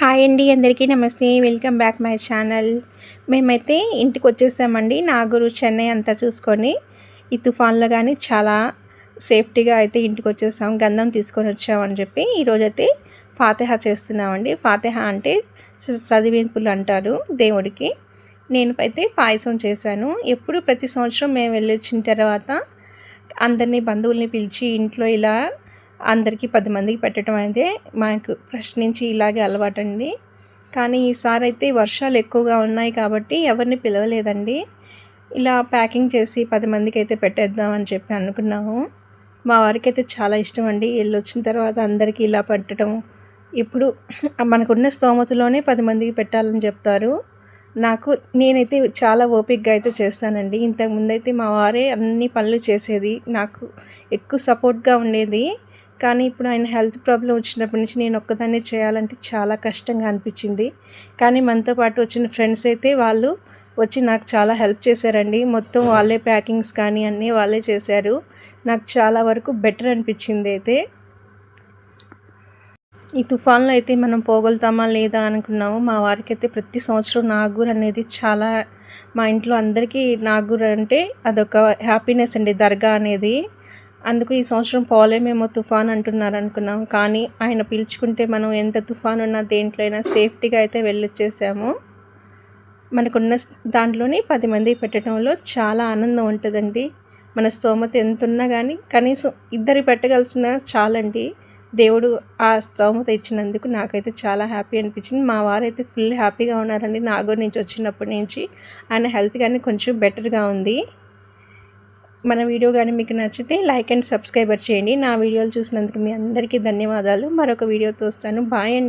Hi అండి, అందరికీ నమస్తే. Welcome back my channel. మేమైతే ఇంటికి వచ్చేసామండి. నాగూరు చెన్నై అంతా చూసుకొని ఈ తుఫాన్లో కానీ చాలా సేఫ్టీగా అయితే ఇంటికి వచ్చేసాం. గంధం తీసుకొని వచ్చామని చెప్పి ఈరోజైతే ఫాతిహా చేస్తున్నామండి. ఫాతిహా అంటే చదివింపులు అంటారు దేవుడికి. నేను అయితే పాయసం చేశాను. ఎప్పుడు ప్రతి సంవత్సరం మేము వెళ్ళి వచ్చిన తర్వాత అందరినీ బంధువుల్ని పిలిచి ఇంట్లో ఇలా అందరికీ 10 మందికి పెట్టడం అయితే మాకు ఫస్ట్ నుంచి ఇలాగే అలవాటండి. కానీ ఈసారి అయితే వర్షాలు ఎక్కువగా ఉన్నాయి కాబట్టి ఎవరిని పిలవలేదండి. ఇలా ప్యాకింగ్ చేసి 10 మందికి అయితే పెట్టేద్దాం అని చెప్పి అనుకున్నాము. మా వారికైతే చాలా ఇష్టం అండి. వెళ్ళొచ్చిన తర్వాత అందరికీ ఇలా పెట్టడం. ఇప్పుడు మనకున్న స్తోమతలోనే 10 మందికి పెట్టాలని చెప్తారు. నేనైతే చాలా ఓపికగా అయితే చేస్తానండి. ఇంతకుముందైతే మా వారే అన్ని పనులు చేసేది, నాకు ఎక్కువ సపోర్ట్గా ఉండేది. కానీ ఇప్పుడు ఆయన హెల్త్ ప్రాబ్లం వచ్చినప్పటి నుంచి నేను ఒక్కదాన్నే చేయాలంటే చాలా కష్టంగా అనిపించింది. కానీ మనతో పాటు వచ్చిన ఫ్రెండ్స్ అయితే వాళ్ళు వచ్చి నాకు చాలా హెల్ప్ చేశారండి. మొత్తం వాళ్ళే ప్యాకింగ్స్ కానీ అన్నీ వాళ్ళే చేశారు. నాకు చాలా వరకు బెటర్ అనిపించింది. అయితే ఈ తుఫాన్లో అయితే మనం పోగలుగుతామా లేదా అనుకున్నాము. మా వారికి అయితే ప్రతి సంవత్సరం నాగూర్ అనేది చాలా, మా ఇంట్లో అందరికీ నాగూర్ అంటే అదొక హ్యాపీనెస్ అండి, దర్గా అనేది. అందుకు ఈ సంవత్సరం పోలేమేమో తుఫాన్ అంటున్నారు అనుకున్నాం. కానీ ఆయన పిలుచుకుంటే మనం ఎంత తుఫాన్ ఉన్నా దేంట్లో అయినా సేఫ్టీగా అయితే వెళ్ళొచ్చేసాము. మనకున్న దాంట్లోనే 10 మందికి పెట్టడంలో చాలా ఆనందం ఉంటుందండి. మన స్తోమత ఎంత ఉన్నా కానీ కనీసం ఇద్దరు పెట్టగలిసిన చాలండి. దేవుడు ఆ స్తోమత ఇచ్చినందుకు నాకైతే చాలా హ్యాపీ అనిపించింది. మా వారైతే ఫుల్ హ్యాపీగా ఉన్నారండి. నాగూర్ నుంచి వచ్చినప్పటి నుంచి ఆయన హెల్త్ కానీ కొంచెం బెటర్గా ఉంది. మన వీడియో కానీ మీకు నచ్చితే లైక్ అండ్ సబ్స్క్రైబర్ చేయండి. నా వీడియోలు చూసినందుకు మీ అందరికీ ధన్యవాదాలు. మరొక వీడియోతో వస్తాను. బాయ్ అండి.